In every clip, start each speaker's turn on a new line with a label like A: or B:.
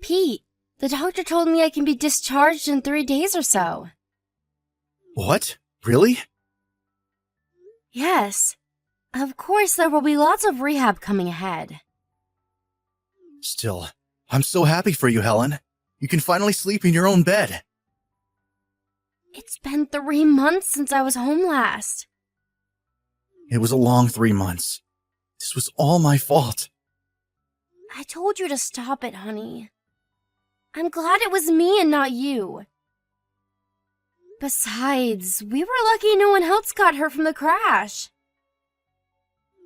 A: Pete, the doctor told me I can be discharged in 3 days or so.
B: What? Really?
A: Yes. Of course, there will be lots of rehab coming ahead.
B: Still, I'm so happy for you, Helen. You can finally sleep in your own bed.
A: It's been 3 months since I was home last.
B: It was a long 3 months. This was all my fault.
A: I told you to stop it, honey. I'm glad it was me and not you. Besides, we were lucky no one else got hurt from the crash.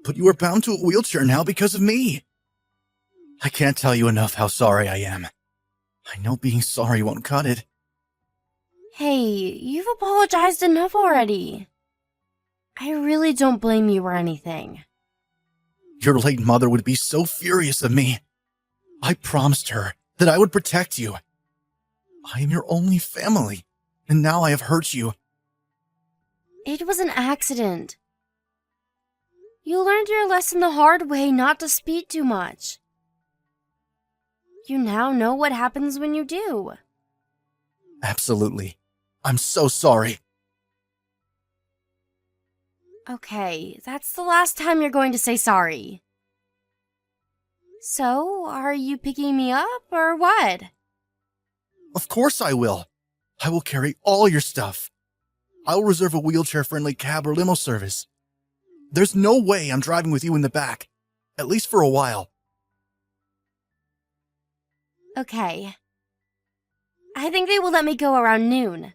B: But you are bound to a wheelchair now because of me. I can't tell you enough how sorry I am. I know being sorry won't cut it.
A: Hey, you've apologized enough already. I really don't blame you or anything.
B: Your late mother would be so furious of me. I promised her that I would protect you. I am your only family, and now I have hurt you.
A: It was an accident. You learned your lesson the hard way not to speed too much. You now know what happens when you do.
B: Absolutely. I'm so sorry.
A: Okay, that's the last time you're going to say sorry. So, are you picking me up or what?
B: Of course I will. I will carry all your stuff. I will reserve a wheelchair-friendly cab or limo service. There's no way I'm driving with you in the back, at least for a while.
A: Okay. I think they will let me go around noon.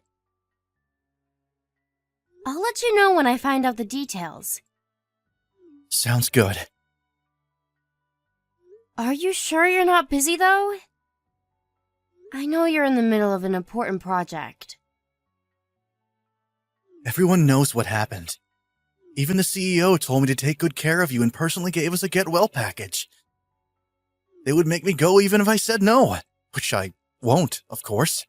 A: I'll let you know when I find out the details.
B: Sounds good.
A: Are you sure you're not busy, though? I know you're in the middle of an important project.
B: Everyone knows what happened. Even the CEO told me to take good care of you and personally gave us a get well package. They would make me go even if I said no, which I won't, of course.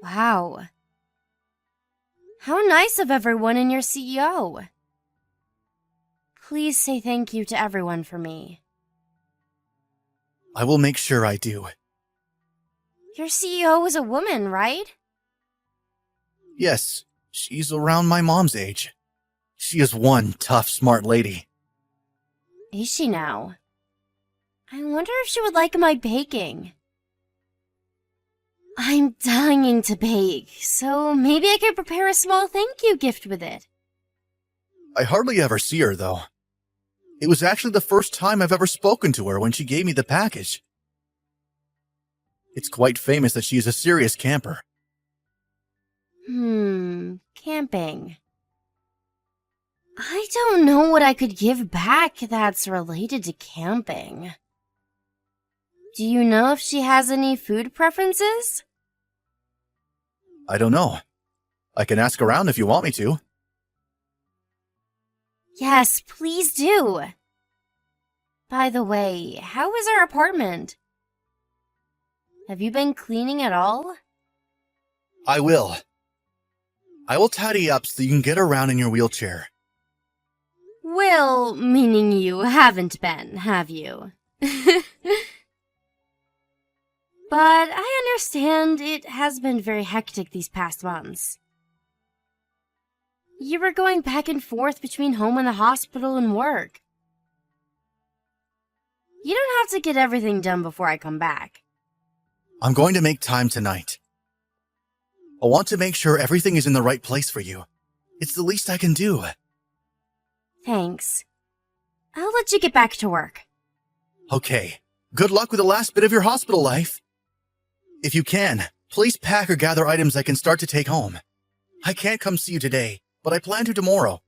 A: Wow. How nice of everyone and your CEO. Please say thank you to everyone for me.
B: I will make sure I do.
A: Your CEO is a woman, right?
B: Yes, she's around my mom's age. She is one tough, smart lady.
A: Is she now? I wonder if she would like my baking. I'm dying to bake, so maybe I could prepare a small thank you gift with it.
B: I hardly ever see her, though. It was actually the first time I've ever spoken to her when she gave me the package. It's quite famous that she is a serious camper.
A: Camping. I don't know what I could give back that's related to camping. Do you know if she has any food preferences?
B: I don't know. I can ask around if you want me to.
A: Yes, please do. By the way, how is our apartment? Have you been cleaning at all?
B: I will. I will tidy up so you can get around in your wheelchair.
A: Will, meaning you haven't been, have you? But I understand it has been very hectic these past months. You were going back and forth between home and the hospital and work. You don't have to get everything done before I come back.
B: I'm going to make time tonight. I want to make sure everything is in the right place for you. It's the least I can do.
A: Thanks. I'll let you get back to work.
B: Okay. Good luck with the last bit of your hospital life. If you can, please pack or gather items I can start to take home. I can't come see you today, but I plan to tomorrow.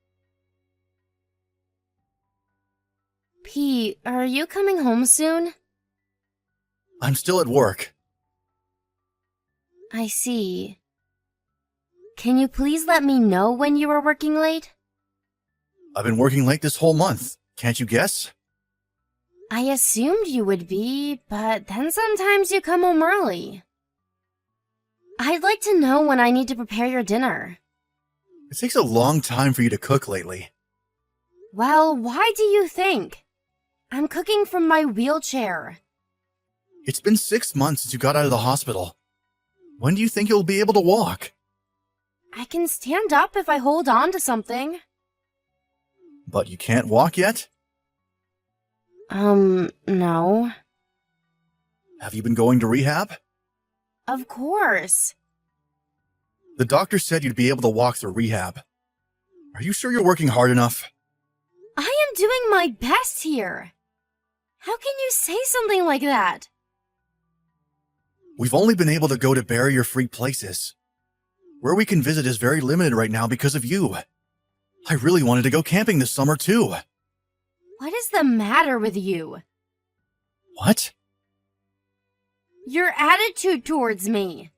A: Pete, are you coming home soon?
B: I'm still at work.
A: I see. Can you please let me know when you are working late?
B: I've been working late this whole month. Can't you guess?
A: I assumed you would be, but then sometimes you come home early. I'd like to know when I need to prepare your dinner.
B: It takes a long time for you to cook lately.
A: Well, why do you think? I'm cooking from my wheelchair.
B: It's been 6 months since you got out of the hospital. When do you think you'll be able to walk?
A: I can stand up if I hold on to something.
B: But you can't walk yet?
A: No.
B: Have you been going to rehab?
A: Of course.
B: The doctor said you'd be able to walk through rehab. Are you sure you're working hard enough?
A: I am doing my best here. How can you say something like that?
B: We've only been able to go to barrier-free places. Where we can visit is very limited right now because of you. I really wanted to go camping this summer too.
A: What is the matter with you?
B: What?
A: Your attitude towards me.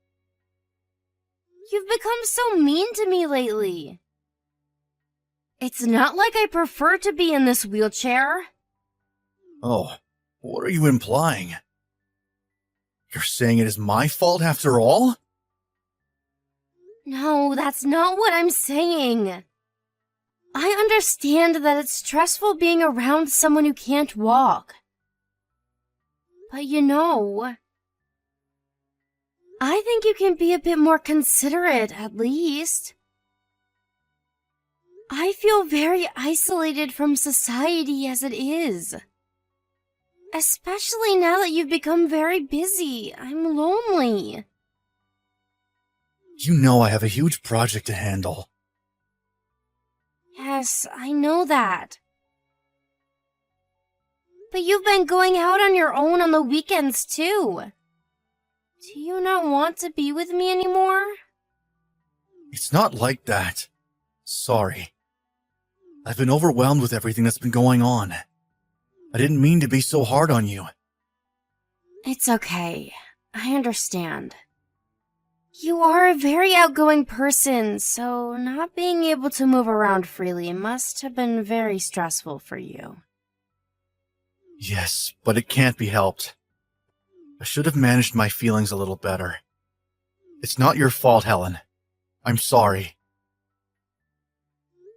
A: You've become so mean to me lately. It's not like I prefer to be in this wheelchair.
B: Oh, what are you implying? You're saying it is my fault after all?
A: No, that's not what I'm saying. I understand that it's stressful being around someone who can't walk. But I think you can be a bit more considerate, at least. I feel very isolated from society as it is. Especially now that you've become very busy. I'm lonely.
B: You know I have a huge project to handle.
A: Yes, I know that. But you've been going out on your own on the weekends, too. Do you not want to be with me anymore?
B: It's not like that. Sorry. I've been overwhelmed with everything that's been going on. I didn't mean to be so hard on you.
A: It's okay. I understand. You are a very outgoing person, so not being able to move around freely must have been very stressful for you.
B: Yes, but it can't be helped. I should have managed my feelings a little better. It's not your fault, Helen. I'm sorry.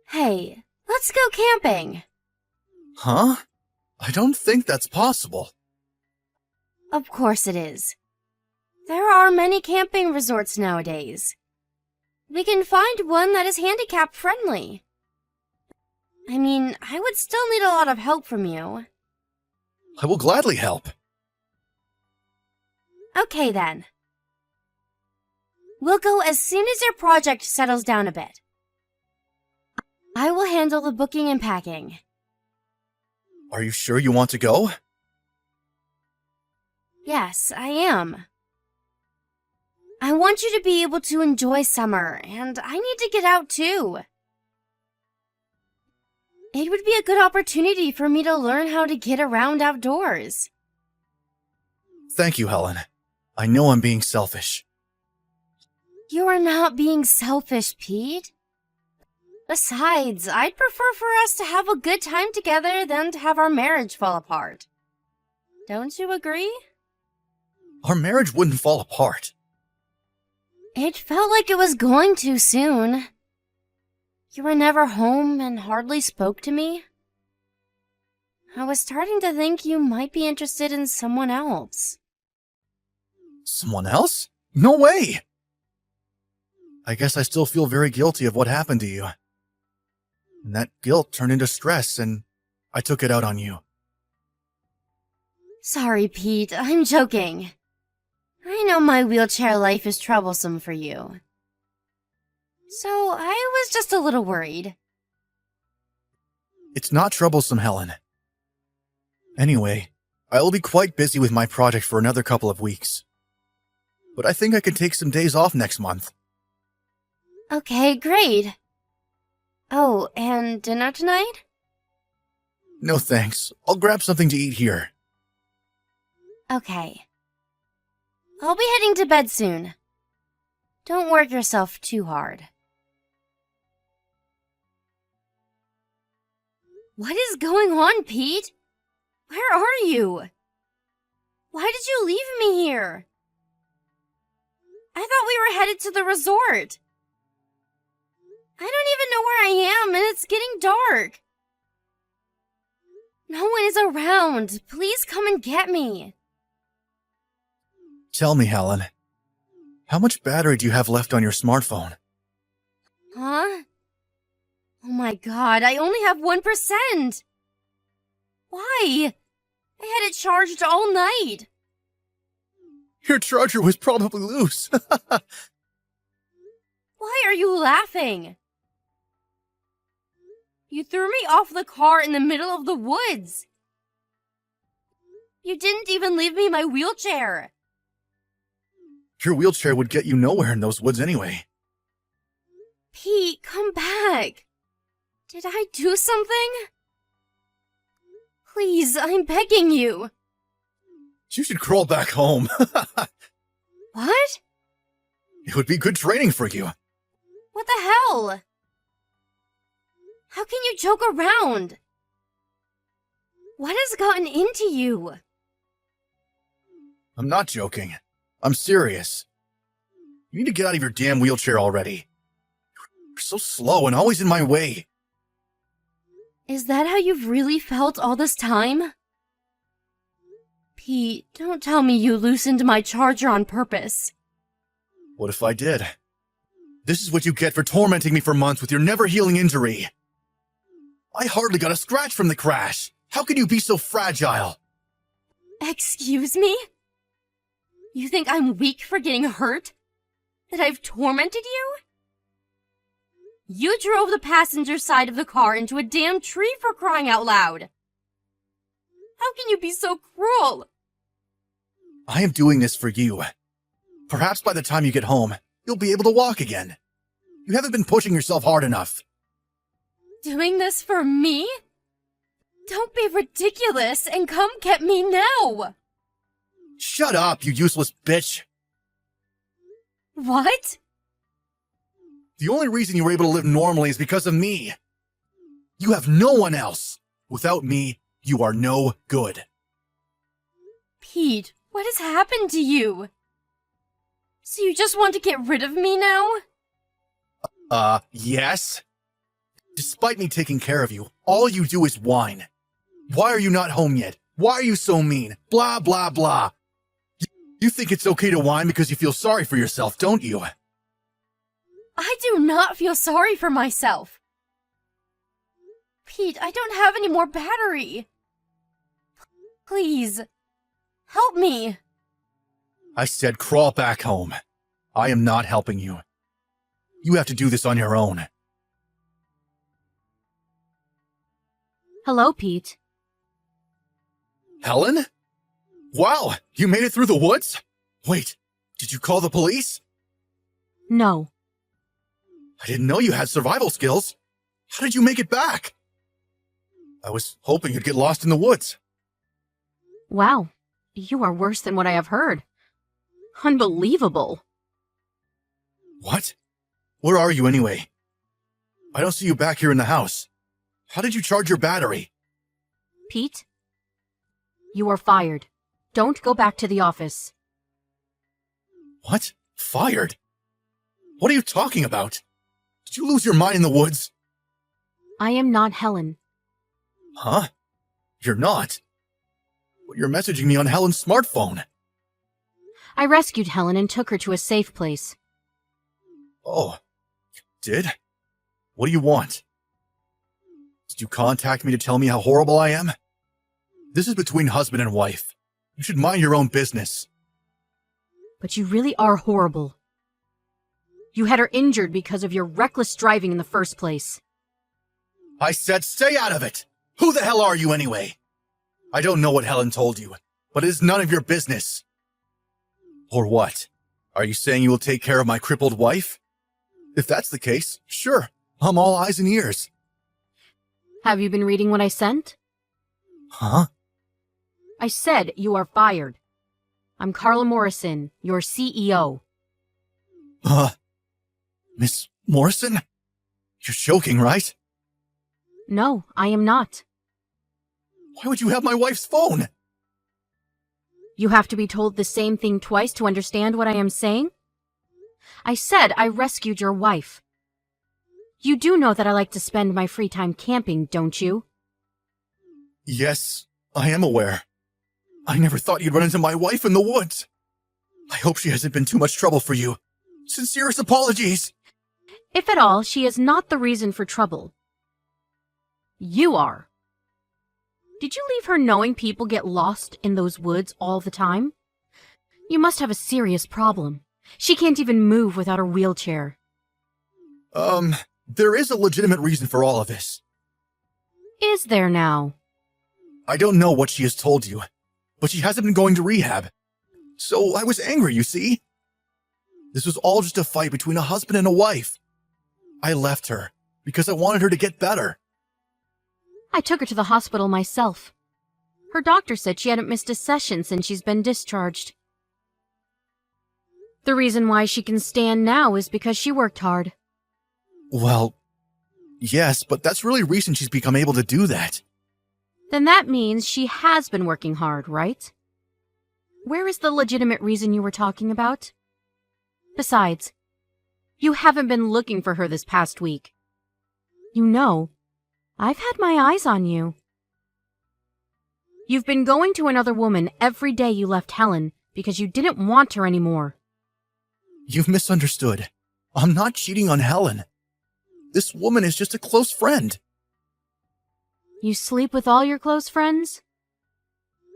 A: Hey, let's go camping.
B: Huh? I don't think that's possible.
A: Of course it is. There are many camping resorts nowadays. We can find one that is handicap friendly. I mean, I would still need a lot of help from you.
B: I will gladly help.
A: Okay then. We'll go as soon as your project settles down a bit. I will handle the booking and packing.
B: Are you sure you want to go?
A: Yes, I am. I want you to be able to enjoy summer, and I need to get out too. It would be a good opportunity for me to learn how to get around outdoors.
B: Thank you, Helen. I know I'm being selfish.
A: You are not being selfish, Pete. Besides, I'd prefer for us to have a good time together than to have our marriage fall apart. Don't you agree?
B: Our marriage wouldn't fall apart.
A: It felt like it was going to soon. You were never home and hardly spoke to me. I was starting to think you might be interested in someone else.
B: Someone else? No way! I guess I still feel very guilty of what happened to you. And that guilt turned into stress, and I took it out on you.
A: Sorry, Pete, I'm joking. I know my wheelchair life is troublesome for you. So I was just a little worried.
B: It's not troublesome, Helen. Anyway, I will be quite busy with my project for another couple of weeks. But I think I can take some days off next month.
A: Okay, great. Oh, and dinner tonight?
B: No thanks. I'll grab something to eat here.
A: Okay. I'll be heading to bed soon. Don't work yourself too hard. What is going on, Pete? Where are you? Why did you leave me here? I thought we were headed to the resort. I don't even know where I am, and it's getting dark. No one is around. Please come and get me.
B: Tell me, Helen, how much battery do you have left on your smartphone?
A: Huh? Oh my god, I only have 1%! Why? I had it charged all night.
B: Your charger was probably loose.
A: Why are you laughing? You threw me off the car in the middle of the woods. You didn't even leave me my wheelchair.
B: Your wheelchair would get you nowhere in those woods anyway.
A: Pete, come back. Did I do something? Please, I'm begging you.
B: You should crawl back home.
A: What?
B: It would be good training for you.
A: What the hell? How can you joke around? What has gotten into you?
B: I'm not joking. I'm serious. You need to get out of your damn wheelchair already. You're so slow and always in my way.
A: Is that how you've really felt all this time? Pete, don't tell me you loosened my charger on purpose.
B: What if I did? This is what you get for tormenting me for months with your never-healing injury. I hardly got a scratch from the crash. How can you be so fragile?
A: Excuse me? You think I'm weak for getting hurt? That I've tormented you? You drove the passenger side of the car into a damn tree for crying out loud. How can you be so cruel?
B: I am doing this for you. Perhaps by the time you get home, you'll be able to walk again. You haven't been pushing yourself hard enough.
A: Doing this for me? Don't be ridiculous and come get me now!
B: Shut up, you useless bitch!
A: What?
B: The only reason you were able to live normally is because of me. You have no one else. Without me, you are no good.
A: Pete, what has happened to you? So you just want to get rid of me now?
B: Yes? Despite me taking care of you, all you do is whine. Why are you not home yet? Why are you so mean? Blah, blah, blah. You think it's okay to whine because you feel sorry for yourself, don't you?
A: I do not feel sorry for myself. Pete, I don't have any more battery. Please, help me.
B: I said crawl back home. I am not helping you. You have to do this on your own.
C: Hello, Pete.
B: Helen? Wow, you made it through the woods? Wait, did you call the police?
C: No.
B: I didn't know you had survival skills. How did you make it back? I was hoping you'd get lost in the woods.
C: Wow, you are worse than what I have heard. Unbelievable.
B: What? Where are you anyway? I don't see you back here in the house. How did you charge your battery?
C: Pete, you are fired. Don't go back to the office.
B: What? Fired? What are you talking about? Did you lose your mind in the woods?
C: I am not Helen.
B: Huh? You're not? But you're messaging me on Helen's smartphone.
C: I rescued Helen and took her to a safe place.
B: Oh, you did? What do you want? Did you contact me to tell me how horrible I am? This is between husband and wife. You should mind your own business.
C: But you really are horrible. You had her injured because of your reckless driving in the first place.
B: I said stay out of it! Who the hell are you anyway? I don't know what Helen told you, but it is none of your business. Or what? Are you saying you will take care of my crippled wife? If that's the case, sure, I'm all eyes and ears.
C: Have you been reading what I sent?
B: Huh?
C: I said you are fired. I'm Carla Morrison, your CEO.
B: Miss Morrison? You're joking, right?
C: No, I am not.
B: Why would you have my wife's phone?
C: You have to be told the same thing twice to understand what I am saying? I said I rescued your wife. You do know that I like to spend my free time camping, don't you?
B: Yes, I am aware. I never thought you'd run into my wife in the woods. I hope she hasn't been too much trouble for you. Sincerest apologies.
C: If at all, she is not the reason for trouble. You are. Did you leave her knowing people get lost in those woods all the time? You must have a serious problem. She can't even move without her wheelchair.
B: There is a legitimate reason for all of this.
C: Is there now?
B: I don't know what she has told you, but she hasn't been going to rehab. So I was angry, you see? This was all just a fight between a husband and a wife. I left her because I wanted her to get better.
C: I took her to the hospital myself. Her doctor said she hadn't missed a session since she's been discharged. The reason why she can stand now is because she worked hard.
B: Well, yes, but that's really recent she's become able to do that.
C: Then that means she has been working hard, right? Where is the legitimate reason you were talking about? Besides, you haven't been looking for her this past week. You know, I've had my eyes on you. You've been going to another woman every day you left Helen because you didn't want her anymore.
B: You've misunderstood. I'm not cheating on Helen. This woman is just a close friend.
C: You sleep with all your close friends?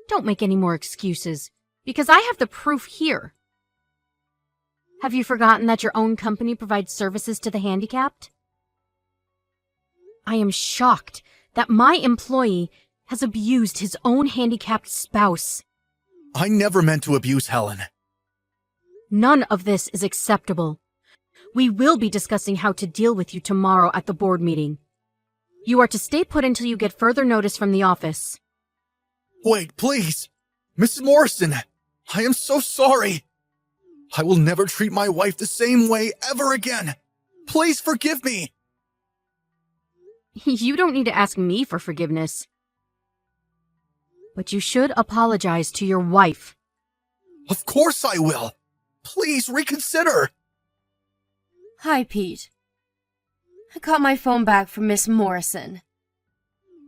C: Don't make any more excuses, because I have the proof here. Have you forgotten that your own company provides services to the handicapped? I am shocked that my employee has abused his own handicapped spouse.
B: I never meant to abuse Helen.
C: None of this is acceptable. We will be discussing how to deal with you tomorrow at the board meeting. You are to stay put until you get further notice from the office.
B: Wait, please. Mrs. Morrison, I am so sorry. I will never treat my wife the same way ever again. Please forgive me.
C: You don't need to ask me for forgiveness. But you should apologize to your wife.
B: Of course I will. Please reconsider.
A: Hi, Pete. I got my phone back from Miss Morrison.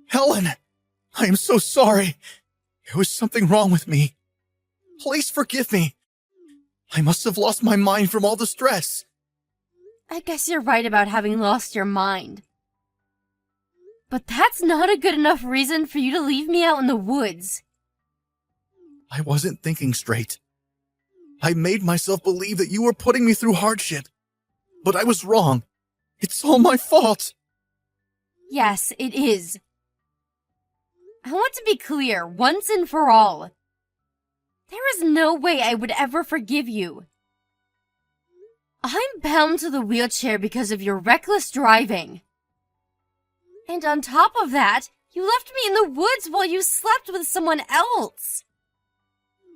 B: Helen, I am so sorry. There was something wrong with me. Please forgive me. I must have lost my mind from all the stress.
A: I guess you're right about having lost your mind. But that's not a good enough reason for you to leave me out in the woods.
B: I wasn't thinking straight. I made myself believe that you were putting me through hardship. But I was wrong. It's all my fault.
A: Yes, it is. I want to be clear, once and for all. There is no way I would ever forgive you. I'm bound to the wheelchair because of your reckless driving. And on top of that, you left me in the woods while you slept with someone else.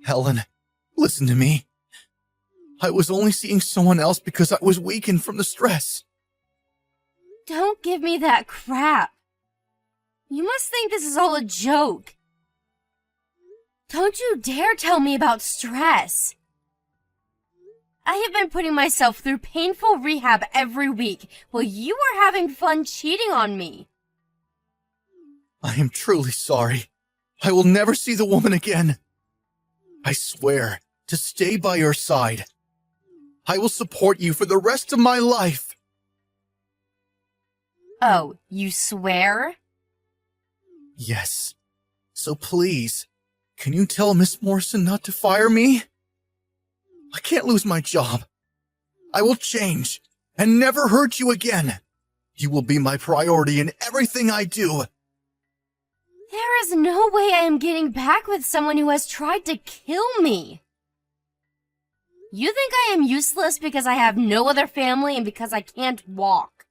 B: Helen, listen to me. I was only seeing someone else because I was weakened from the stress.
A: Don't give me that crap. You must think this is all a joke. Don't you dare tell me about stress. I have been putting myself through painful rehab every week while you are having fun cheating on me.
B: I am truly sorry. I will never see the woman again. I swear to stay by your side. I will support you for the rest of my life.
A: Oh, you swear?
B: Yes. So please, can you tell Miss Morrison not to fire me? I can't lose my job. I will change and never hurt you again. You will be my priority in everything I do.
A: There is no way I am getting back with someone who has tried to kill me. You think I am useless because I have no other family and because I can't walk.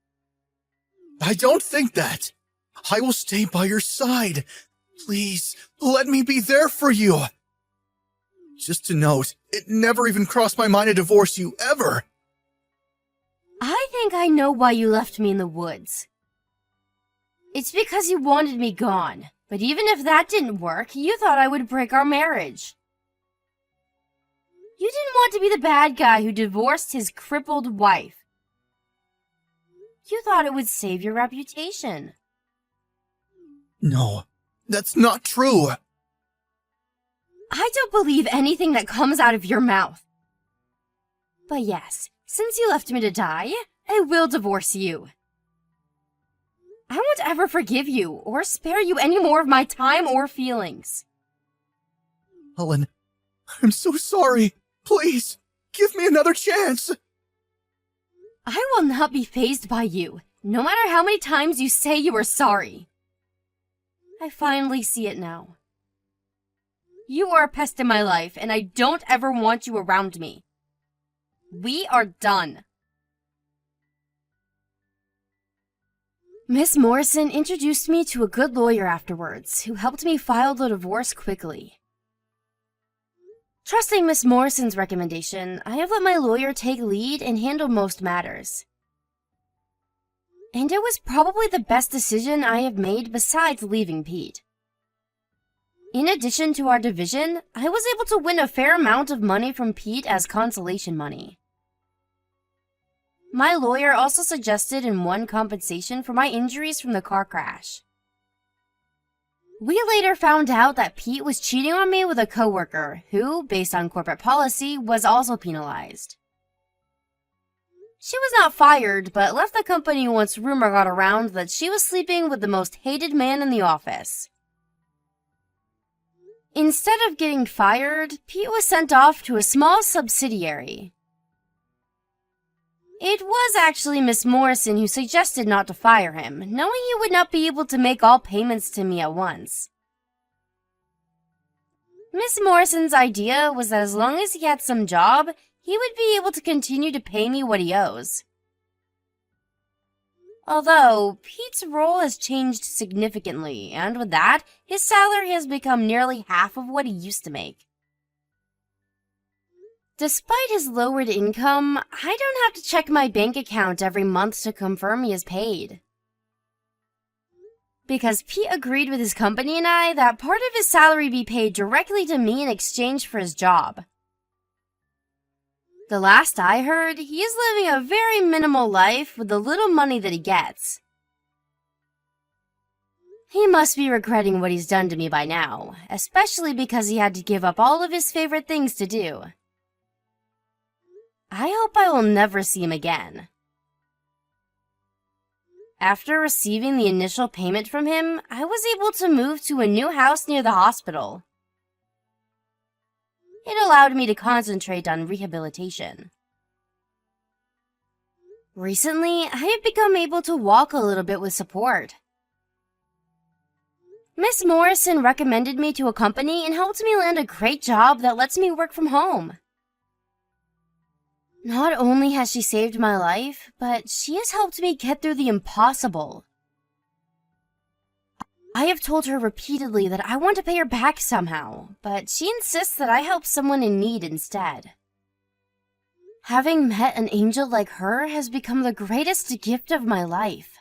B: I don't think that. I will stay by your side. Please, let me be there for you. Just to note, it never even crossed my mind to divorce you, ever.
A: I think I know why you left me in the woods. It's because you wanted me gone. But even if that didn't work, you thought I would break our marriage. You didn't want to be the bad guy who divorced his crippled wife. You thought it would save your reputation.
B: No, that's not true.
A: I don't believe anything that comes out of your mouth. But yes, since you left me to die, I will divorce you. I won't ever forgive you or spare you any more of my time or feelings.
B: Helen, I'm so sorry. Please, give me another chance.
A: I will not be fazed by you, no matter how many times you say you are sorry. I finally see it now. You are a pest in my life, and I don't ever want you around me. We are done. Miss Morrison introduced me to a good lawyer afterwards, who helped me file the divorce quickly. Trusting Miss Morrison's recommendation, I have let my lawyer take lead and handle most matters. And it was probably the best decision I have made besides leaving Pete. In addition to our division, I was able to win a fair amount of money from Pete as consolation money. My lawyer also suggested in one compensation for my injuries from the car crash. We later found out that Pete was cheating on me with a coworker who, based on corporate policy, was also penalized. She was not fired, but left the company once rumor got around that she was sleeping with the most hated man in the office. Instead of getting fired, Pete was sent off to a small subsidiary. It was actually Miss Morrison who suggested not to fire him, knowing he would not be able to make all payments to me at once. Miss Morrison's idea was that as long as he had some job, he would be able to continue to pay me what he owes. Although, Pete's role has changed significantly, and with that, his salary has become nearly half of what he used to make. Despite his lowered income, I don't have to check my bank account every month to confirm he is paid. Because Pete agreed with his company and I that part of his salary be paid directly to me in exchange for his job. The last I heard, he is living a very minimal life with the little money that he gets. He must be regretting what he's done to me by now, especially because he had to give up all of his favorite things to do. I hope I will never see him again. After receiving the initial payment from him, I was able to move to a new house near the hospital. It allowed me to concentrate on rehabilitation. Recently, I have become able to walk a little bit with support. Miss Morrison recommended me to a company and helped me land a great job that lets me work from home. Not only has she saved my life, but she has helped me get through the impossible. I have told her repeatedly that I want to pay her back somehow, but she insists that I help someone in need instead. Having met an angel like her has become the greatest gift of my life.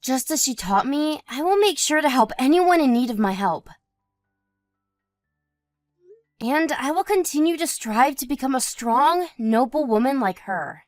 A: Just as she taught me, I will make sure to help anyone in need of my help. And I will continue to strive to become a strong, noble woman like her.